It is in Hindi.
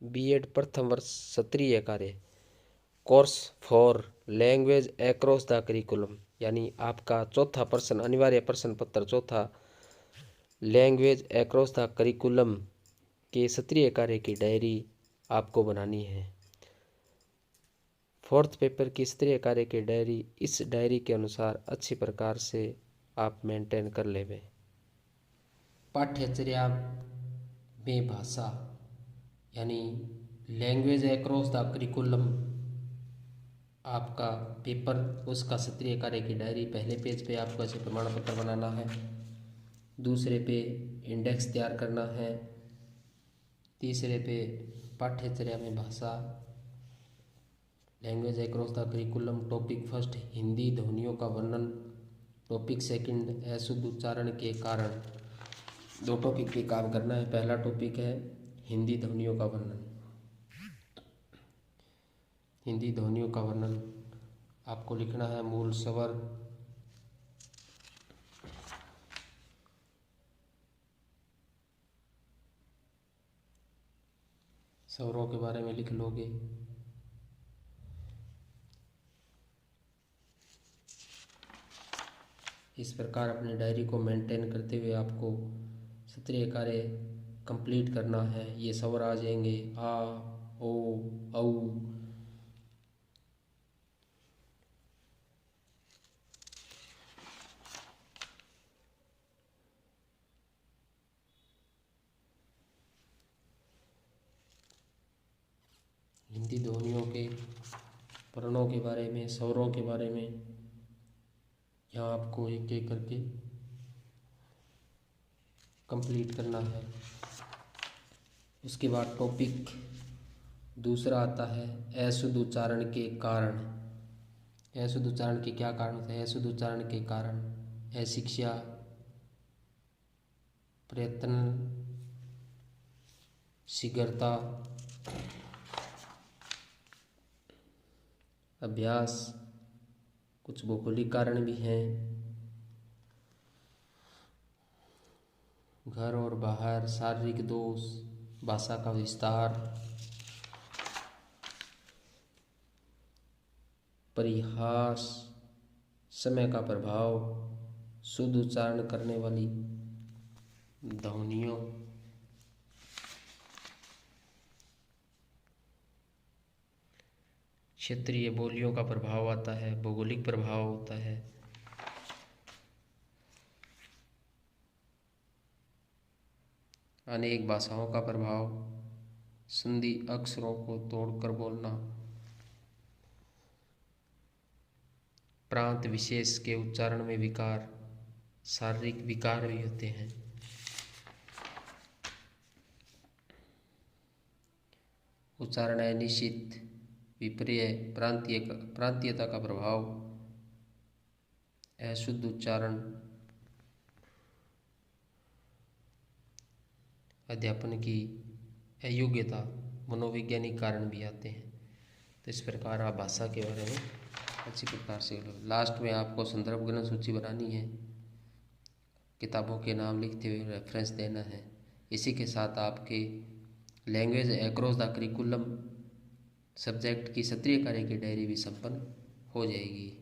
बीएड प्रथम वर्ष सत्रीय कार्य। Course for language across the curriculum, यानी आपका चौथा प्रश्न, अनिवार्य प्रश्न पत्र चौथा, लैंग्वेज अक्रॉस द करिकुलम के सत्रीय कार्य की डायरी आपको बनानी है। फोर्थ पेपर की सत्रीय कार्य की डायरी, इस डायरी के अनुसार अच्छी प्रकार से आप मेंटेन कर लेवे। पाठ्यचर्या में भाषा यानी लैंग्वेज अक्रॉस द करिकुलम आपका पेपर, उसका सत्रीय कार्य की डायरी पहले पेज पे आपको ऐसे प्रमाण पत्र बनाना है, दूसरे पे इंडेक्स तैयार करना है, तीसरे पे पाठ्यचर्या में भाषा, language across the curriculum, topic first Hindi ध्वनियों का वर्णन, टॉपिक सेकंड अशुद्ध उच्चारण के कारण। दो टॉपिक पे काम करना है। पहला टॉपिक है हिंदी ध्वनियों का वर्णन। हिंदी ध्वनियों का वर्णन आपको लिखना है मूल स्वर, स्वरों के बारे में लिख लोगे। इस प्रकार अपनी डायरी को मेंटेन करते हुए आपको सत्रीय कार्य कंप्लीट करना है। ये स्वर आ जाएंगे आ, ओ, औ। हिंदी ध्वनियों के वर्णों के बारे में, स्वरों के बारे में यहाँ आपको एक एक करके कंप्लीट करना है। उसके बाद टॉपिक दूसरा आता है अशुद्ध उच्चारण के कारण। अशुद्ध उच्चारण के क्या कारण होते हैं? अशुद्ध उच्चारण के कारण अशिक्षा, प्रयत्न, शीघ्रता, अभ्यास, कुछ भौगोलिक कारण भी हैं, घर और बाहर, शारीरिक दोष, भाषा का विस्तार, परिहास, समय का प्रभाव, शुद्ध उच्चारण करने वाली ध्वनियों, क्षेत्रीय बोलियों का प्रभाव आता है, भौगोलिक प्रभाव होता है, अनेक भाषाओं का प्रभाव, संधि अक्षरों को तोड़कर बोलना, प्रांत विशेष के उच्चारण में विकार, शारीरिक विकार भी होते हैं, उच्चारण अनिश्चित, विपर्य, प्रांतीयता का प्रभाव, अशुद्ध उच्चारण, अध्यापन की अयोग्यता, मनोवैज्ञानिक कारण भी आते हैं। तो इस प्रकार आप भाषा के बारे में अच्छी प्रकार से लास्ट में आपको संदर्भ ग्रंथ सूची बनानी है, किताबों के नाम लिखते हुए रेफरेंस देना है। इसी के साथ आपके language across the curriculum subject की सत्रीय कार्य की डायरी भी संपन्न हो जाएगी।